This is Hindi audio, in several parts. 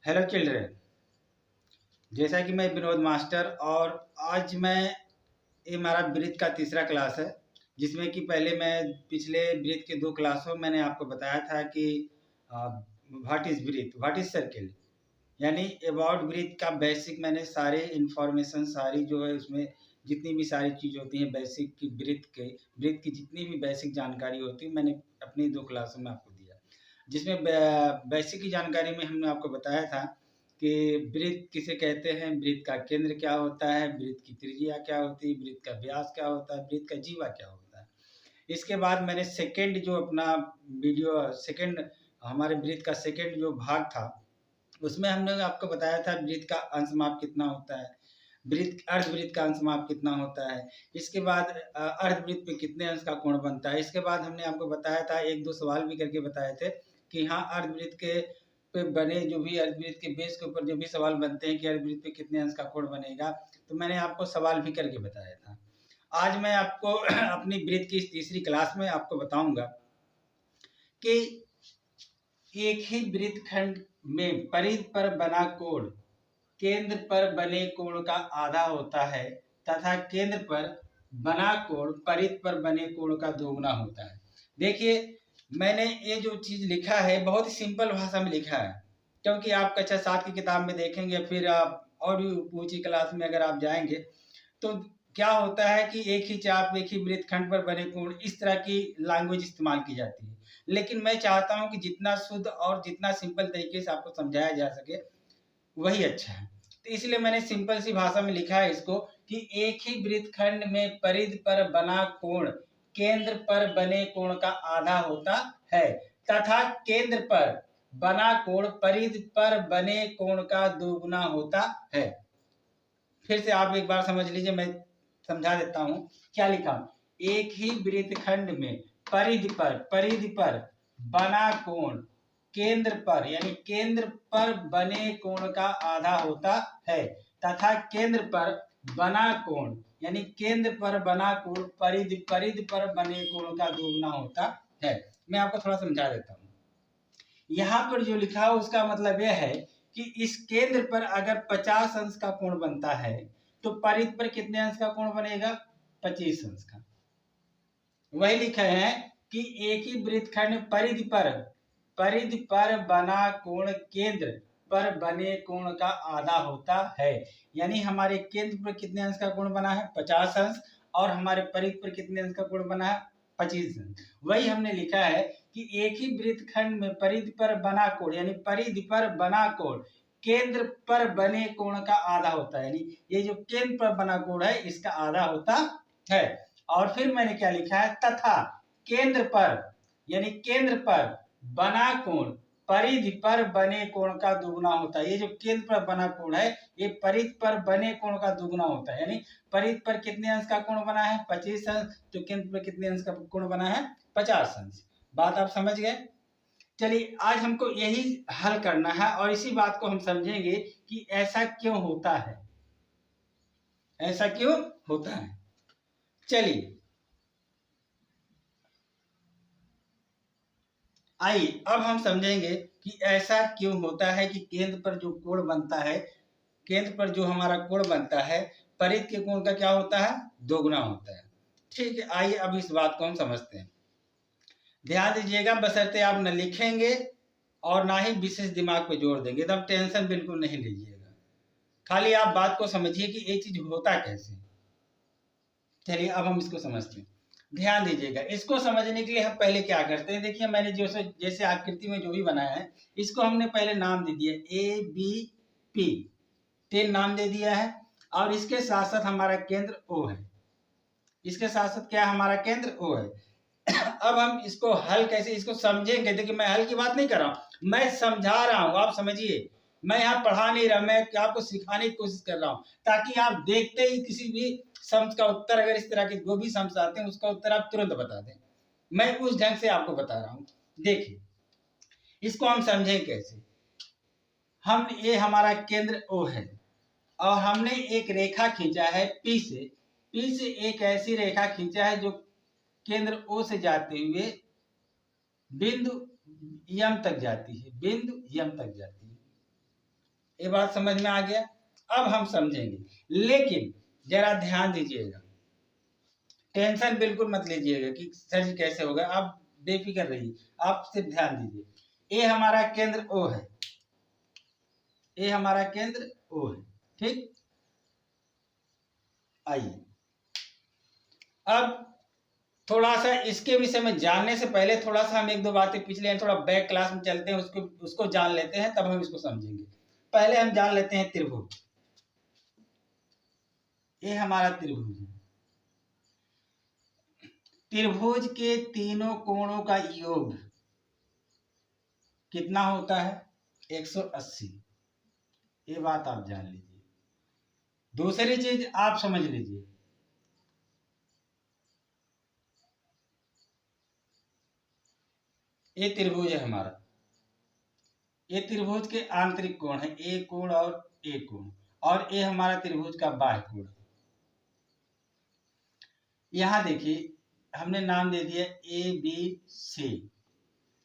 Hello children. जैसा कि मैं विनोद मास्टर और आज मैं ये हमारा ब्रीथ का तीसरा क्लास है, जिसमें कि पहले मैं पिछले ब्रीथ के 2 क्लासों में मैंने आपको बताया था कि what is breath, what is circle, यानी अबाउट ब्रीथ का बेसिक मैंने सारे इन्फॉर्मेशन सारी जो है उसमें जितनी भी सारी चीज़ होती हैं बेसिक की ब्रीथ की जितनी भी बेसिक जानकारी होती है मैंने अपनी 2 क्लासों में आपको दिया। जिसमें बेसिक की जानकारी में हमने आपको बताया था कि ब्रीथ किसे कहते हैं, ब्रीथ का केंद्र क्या होता है, ब्रीथ की त्रिज्या क्या होती है, ब्रीथ का व्यास क्या होता है, ब्रीथ का जीवा क्या होता है। इसके बाद मैंने सेकंड जो अपना वीडियो सेकंड हमारे ब्रीथ का सेकंड जो भाग था, उसमें हमने आपको बताया था ब्रीथ का अंशमाप कितना होता है, अर्ध ब्रीथ का अंशमाप कितना होता है। इसके बाद अर्ध ब्रीथ पे कितने अंश का कोण बनता है। इसके बाद हमने आपको बताया था, 1-2 सवाल भी करके बताए थे कि हाँ, अर्ध ब्रीथ के पे बने जो भी अर्ध ब्रीथ के बेस के ऊपर जो भी सवाल बनते हैं कि अर्ध ब्रीथ पे कितने अंश का कोण बनेगा, तो मैंने आपको सवाल भी करके बताया था। आज मैं आपको अपनी ब्रीथ की इस तीसरी क्लास में आपको बताऊंगा कि एक ही वृत्त खंड में परिधि पर बना कोण केंद्र पर बने कोण का आधा होता है तथा केंद्र पर बना कोण परिधि पर बने कोण का दोगुना होता है। देखिए, मैंने ये जो चीज लिखा है बहुत ही सिंपल भाषा में लिखा है, क्योंकि आप कक्षा 7 की किताब में देखेंगे, फिर आप और भी ऊंची क्लास में अगर आप जाएंगे तो क्या होता है कि एक ही चाप एक ही वृत्तखंड पर बने कोण, इस तरह की लैंग्वेज इस्तेमाल की जाती है। लेकिन मैं चाहता हूं कि जितना शुद्ध और जितना सिंपल तरीके से आपको समझाया जा सके वही अच्छा है। तो इसलिए मैंने सिंपल सी भाषा में लिखा है इसको कि एक ही वृत्तखंड में परिधि पर बना कोण केंद्र पर बने कोण का आधा होता है तथा केंद्र पर बना कोण परिधि पर बने कोण का दोगुना होता है। फिर से आप एक बार समझ लीजिए, मैं समझा देता हूं क्या लिखा। एक ही वृत्तखंड में परिधि पर बना कोण केंद्र पर यानी केंद्र पर बने कोण का आधा होता है तथा केंद्र पर बना कोण यानी केंद्र पर बना कोण परिधि पर बने कोण का दोगुना होता है। मैं आपको थोड़ा समझा देता हूं। यहाँ पर जो लिखा है उसका मतलब यह है कि इस केंद्र पर अगर 50 अंश का कोण बनता है तो परिधि पर कितने अंश का कोण बनेगा? 25 अंश का। वही लिखा है कि एक ही वृत्तखंड परिधि पर बना कोण केंद्र पर बने कोण का आधा होता है। यानी हमारे केंद्र पर कितने अंश का कोण बना है? 50 अंश। और हमारे परिधि पर कितने अंश का कोण बना है? 25 अंश। वही हमने लिखा है कि एक ही वृत्तखंड में परिधि पर बना कोण यानी परिधि पर बना कोण केंद्र पर बने कोण का आधा होता है। यानी ये जो केंद्र पर बना कोण है इसका आधा होता है। और फिर मैंने क्या लिखा है? तथा केंद्र पर यानी केंद्र पर बना कोण परिधि पर बने कोण का दुगुना होता है। ये जो केंद्र पर बना कोण है ये परिधि पर बने कोण का दुगुना होता है। यानी परिधि पर कितने अंश का कोण बना है? 25 अंश। तो केंद्र पर कितने अंश का कोण बना है? 50 अंश। बात आप समझ गए? चलिए, आज हमको यही हल करना है और इसी बात को हम समझेंगे कि ऐसा क्यों होता है, ऐसा क्यों होता है। चलिए आइए अब हम समझेंगे कि ऐसा क्यों होता है कि केंद्र पर जो कोण बनता है, केंद्र पर जो हमारा कोण बनता है परिधि के कोण का क्या होता है? दोगुना होता है। ठीक है, आइए अब इस बात को हम समझते हैं। ध्यान दीजिएगा, बशर्ते आप न लिखेंगे और ना ही विशेष दिमाग पे जोर देंगे, एकदम टेंशन बिल्कुल नहीं लीजिएगा। खाली आप बात को समझिए कि ये चीज होता कैसे। चलिए अब हम इसको समझते हैं। ध्यान दीजिएगा, इसको समझने के लिए हम पहले क्या करते हैं। देखिए, मैंने जैसे आकृति में जो भी बनाया है इसको हमने पहले नाम दे दिया ABP, 3 नाम दे दिया है। और इसके साथ साथ हमारा केंद्र O है। इसके साथ साथ क्या हमारा केंद्र O है। अब हम इसको हल कैसे, इसको समझेंगे। देखिए, मैं हल की बात नहीं कर रहा हूं, मैं समझा रहा हूं, आप समझिए। मैं यहाँ पढ़ा नहीं रहा, मैं आपको सिखाने की कोशिश कर रहा हूं ताकि आप देखते ही किसी भी सम्स का उत्तर, अगर इस तरह के जो भी सम्स आते हैं उसका उत्तर आप तुरंत बता दें। मैं उस ढंग से आपको बता रहा हूं। देखिए, इसको हम समझें कैसे। ये हमारा केंद्र O है और हमने एक रेखा खींचा है P से एक ऐसी रेखा खींचा है जो केंद्र O से जाते हुए बिंदु M तक जाती है, बिंदु M तक जाती है। ये बात समझ में आ गया। अब हम समझेंगे, लेकिन जरा ध्यान दीजिएगा, टेंशन बिल्कुल मत लीजिएगा कि सर जी कैसे होगा, आप बेफिक्र रहिए, आप सिर्फ ध्यान दीजिए। ये हमारा केंद्र ओ है, ये हमारा केंद्र ओ है, ठीक। आइए अब थोड़ा सा इसके विषय में जानने से पहले थोड़ा सा हम एक दो बातें पिछले थोड़ा बैक क्लास में चलते हैं, उसको जान लेते हैं, तब हम इसको समझेंगे। पहले हम जान लेते हैं त्रिभुज। ये हमारा त्रिभुज है। त्रिभुज के तीनों कोणों का योग कितना होता है? 180। ये बात आप जान लीजिए। दूसरी चीज आप समझ लीजिए, ये त्रिभुज है हमारा, ये त्रिभुज के आंतरिक कोण है, ए कोण और ए कोण, और ये हमारा त्रिभुज का बाह्य कोण। यहां देखिए हमने नाम दे दिया ए बी सी।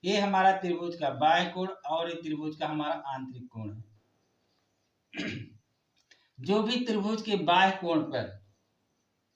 ये हमारा त्रिभुज का बाह्य कोण और ये त्रिभुज का हमारा आंतरिक कोण है। जो भी त्रिभुज के बाह्य कोण पर,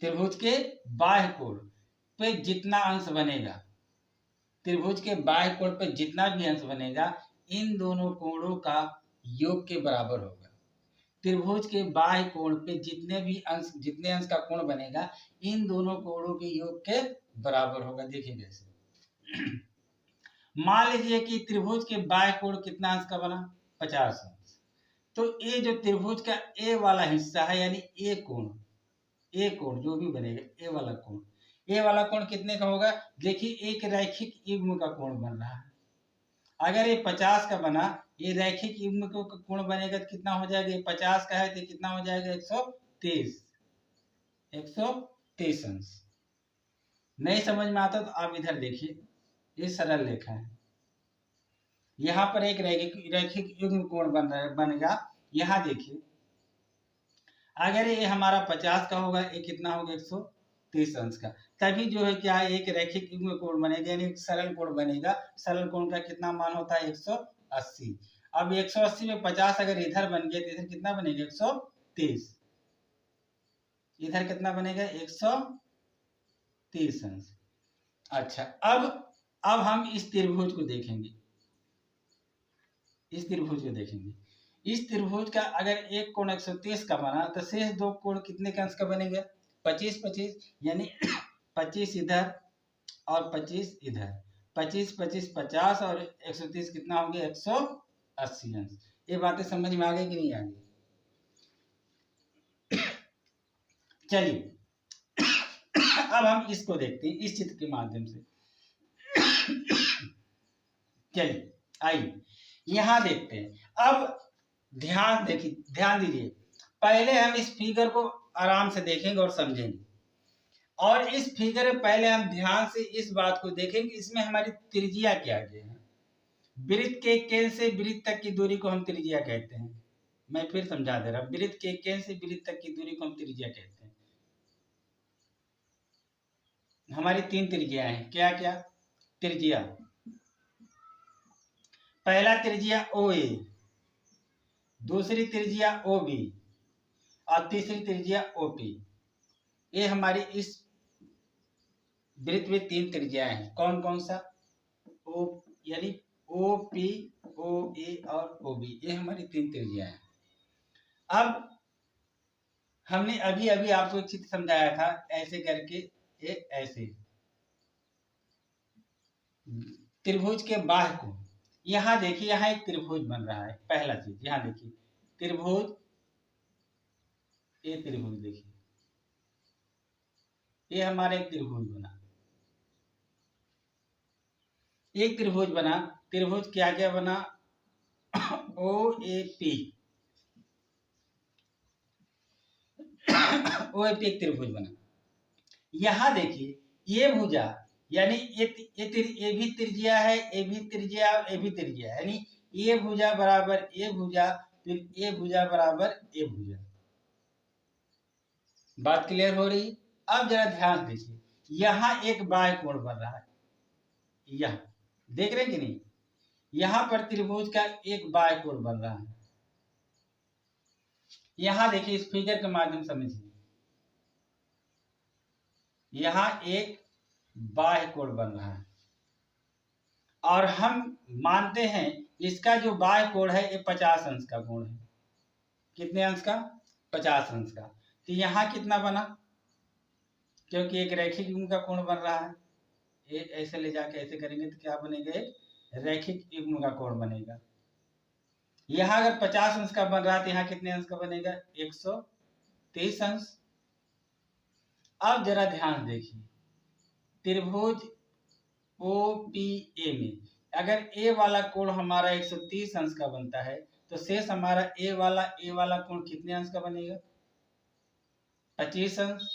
त्रिभुज के बाह्य कोण पे जितना अंश बनेगा, त्रिभुज के बाह्य कोण पे जितना भी अंश बनेगा, इन दोनों कोणों का योग के बराबर होगा। त्रिभुज के बाह्य कोण पे जितने अंश का कोण बनेगा, इन दोनों कोणों के योग के बराबर होगा। देखिए कैसे। मान लीजिए कि त्रिभुज के बाह्य कोण कितना अंश का बना? 50 अंश। तो ये जो त्रिभुज का ए वाला हिस्सा है, यानी ए कोण जो भी बनेगा, ए वाला कोण कितने का होगा? देखिए एक रैखिक युग्म का कोण बन रहा है। अगर ये 50 का बना, ये रैखिक युग्म का कोण बनेगा तो कितना हो जाएगा? ये 50 का है तो कितना हो जाएगा? 130 अंश। नहीं समझ में आता तो आप इधर देखिए, ये सरल रेखा है, यहाँ पर एक रैखिक युग्म कोण बनेगा। यहाँ देखिए अगर ये हमारा 50 का होगा, ये कितना होगा? 130 अंश का। तभी जो है क्या है, एक रैखिक युग्म कोण बनेगा, यानी सरल कोण बनेगा। सरल कोण का कितना मान होता है? 180। अब 180 में 50 अगर इधर बन गया तो इधर कितना बनेगा? 130। इधर कितना बनेगा? 130 अंश। अच्छा, अब हम इस त्रिभुज को देखेंगे, इस त्रिभुज का अगर एक कोण 130 का बना तो शेष दो कोण कितने के अंश का बनेगा? 25-25, यानी 25 इधर और 25 इधर। 25-25 50 और 130 कितना हो गया? 180 अंश। ये बातें समझ में आ गई कि नहीं आ गई? चलिए अब हम इसको देखते हैं इस चित्र के माध्यम से। चलिए आइए यहां देखते हैं। अब ध्यान दीजिए, पहले हम इस फिगर को आराम से देखेंगे और समझेंगे, और इस फिगर में पहले हम ध्यान से इस बात को देखेंगे, इसमें हमारी त्रिज्या क्या है। वृत्त के केंद्र से वृत्त तक की दूरी को हम त्रिज्या कहते हैं। मैं फिर समझा दे रहा हूं, वृत्त के केंद्र से वृत्त तक की दूरी को हम त्रिज्या कहते हैं। हमारी 3 त्रिज्याएं हैं, क्या क्या त्रिज्या? पहला त्रिज्या OA, दूसरी त्रिज्या OB और तीसरी त्रिज्या OP। ये हमारी इस वृत्त में 3 त्रिज्याएं हैं। कौन कौन सा? O यानी OP, OA और OB, ये हमारी 3 त्रिज्याएं हैं। अब हमने अभी आपको एक चित्र समझाया था, ऐसे करके ये ऐसे त्रिभुज के बाह्य कोण। यहाँ देखिए, यहाँ एक त्रिभुज बन रहा है। पहला चीज यहाँ देखिए, त्रिभुज, ये त्रिभुज देखिए, ये हमारा एक त्रिभुज बना, एक त्रिभुज बना। त्रिभुज क्या क्या बना? OAP, OAP एक त्रिभुज बना। यहाँ देखिए ये भुजा, यानी ये भी त्रिज्या है, ये भी त्रिज्या, ये भी त्रिज्या, यानी ये भुजा बराबर ये भुजा, फिर ये भुजा बराबर ये भुजा। बात क्लियर हो रही? अब जरा ध्यान दीजिए, यहाँ एक बाह्य कोण बन रहा है, यहाँ देख रहे हैं कि नहीं? यहाँ पर त्रिभुज का एक बाह्य कोण बन रहा है। यहाँ देखिए इस फिगर के माध्यम से समझिए, यहाँ एक बाह्य कोण बन रहा है और हम मानते हैं इसका जो बाह्य कोण है ये 50 अंश का कोण है। कितने अंश का? 50 अंश का। तो यहाँ कितना बना? क्योंकि एक रैखिक युग्म का कोण बन रहा है, ये ऐसे ले जाके ऐसे करेंगे तो क्या बनेगा? एक रैखिक युग्म का कोण बनेगा। यहाँ अगर 50 अंश का बन रहा है तो यहाँ कितने अंश का बनेगा? 130 अंश। अब जरा ध्यान देखिए, त्रिभुज OPA में अगर ए वाला कोण हमारा 130 अंश का बनता है तो शेष हमारा ए वाला कोण कितने अंश का बनेगा? 25 अंश।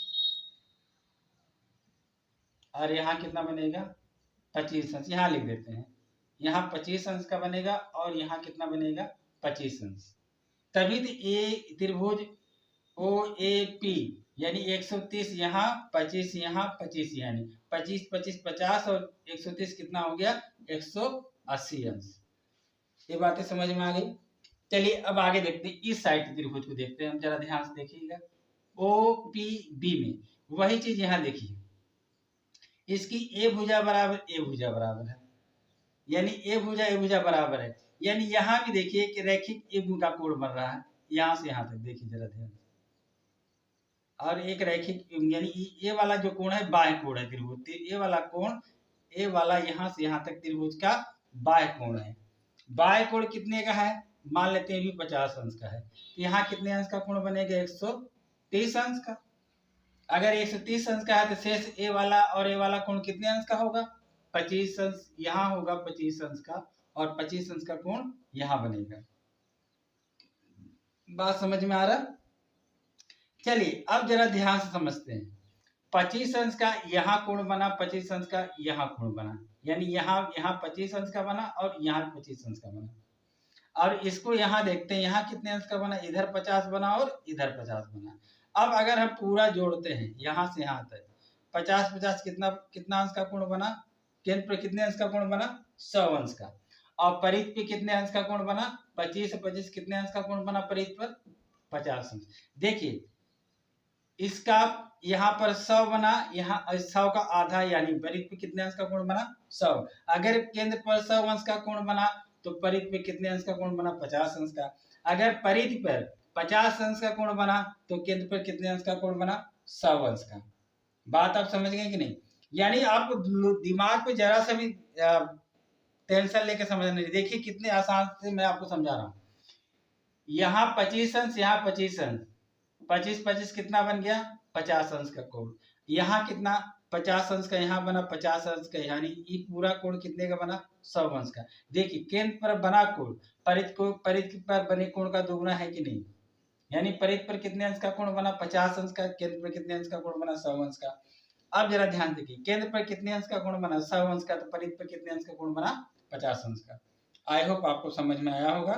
और यहाँ कितना बनेगा? 25 अंश। यहाँ लिख देते हैं, यहाँ 25 अंश का बनेगा और यहाँ कितना बनेगा? 25 अंश। तभी तो ए त्रिभुज OAP यानी 130 यहाँ, 25 यहाँ, 25 यानी 25 25 50 और 130 कितना हो गया? 180 अंश। ये बातें समझ में आ गई? चलिए अब आगे देखते हैं, इस साइड त्रिभुज को देखते हैं हम, जरा ध्यान से देखिएगा। OPB में वही चीज यहाँ देखिए, इसकी ए भुजा बराबर है, यानी ए भुजा बराबर है, यानी यहाँ भी देखिए कि रैखिक युग्म का कोण बन रहा है यहाँ से यहाँ तक, देखिए जरा ध्यान। और एक रैखिक यानी ये वाला जो कोण है बाह्य कोण है त्रिभुज, ये वाला कोण, ये वाला यहाँ से यहाँ तक त्रिभुज का बाह्य कोण है। बाह्य कोण कितने का है? मान लेते हैं भी 50 अंश का है, तो यहाँ कितने अंश का कोण बनेगा? 130 अंश का। अगर 130 अंश का है तो शेष ए वाला और ए वाला कोण कितने अंश का होगा? 25 अंश। यहाँ होगा 25 अंश का और 25 अंश का कोण यहाँ बनेगा। बात समझ में आ रहा? चलिए अब जरा ध्यान से समझते हैं। 25 अंश का यहाँ कोण बना, 25 अंश का यहाँ कोण बना, यानी यहाँ 25 अंश का बना और यहाँ 25 अंश का बना। और इसको यहाँ देखते हैं, यहाँ कितने अंश का बना? इधर 50 बना और इधर 50 बना। अब अगर हम पूरा जोड़ते हैं यहाँ से यहाँ तक, 50 50 कितना अंश का कोण बना? केंद्र पर कितने अंश का कोण बना? 100 अंश का। और परिध पे कितने अंश का कोण बना? 25 से 25 कितने अंश का कोण बना? परिध पर 50 अंश। देखिए इसका यहाँ पर 100 बना, यहाँ 100 का आधा यानी परिध पे कितने अंश का कोण बना? 100। अगर केंद्र पर 100 अंश का कोण बना तो परिध पे कितने अंश का कोण बना? 50 अंश का। अगर परिध पर 50 अंश का कोण बना तो केंद्र पर कितने अंश का कोण बना? 100 अंश का। बात आप समझ गए कि नहीं? यानी आपको दिमाग पे जरा सा भी टेंशन लेके समझना नहीं। देखिए कितने आसान से मैं आपको समझा रहा हूँ। यहाँ 25 अंश, यहाँ 25 अंश, 25 25 कितना बन गया? 50 अंश का कोण। यहाँ कितना? 50 अंश का यहाँ बना, 50 अंश का, यानी ये पूरा कोण कितने का बना? 100 अंश का। देखिए केंद्र पर बना कोण परिध पर बने कोण का दोगुना है कि नहीं? यानी परिध पर कितने अंश का कोण बना? 50 अंश का। केंद्र पर कितने अंश का कोण बना? 100 अंश का। अब जरा ध्यान देखिए, केंद्र पर कितने अंश का कोण बना? 100 अंश का। तो परिध पर कितने अंश का कोण बना? 50 अंश का। आई होप आपको समझ में आया होगा।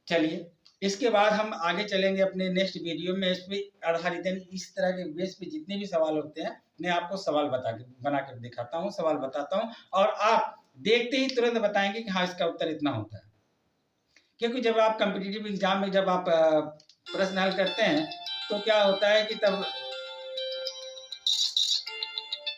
चलिए इसके बाद हम आगे चलेंगे अपने नेक्स्ट वीडियो में। इस पे आधारित इस तरह के बेस पे जितने भी सवाल होते हैं मैं आपको सवाल बना कर दिखाता हूँ, सवाल बताता हूँ और आप देखते ही तुरंत बताएंगे कि हाँ इसका उत्तर इतना होता है। क्योंकि जब आप कॉम्पिटिटिव एग्जाम में जब आप प्रश्न हल करते हैं तो क्या होता है कि तब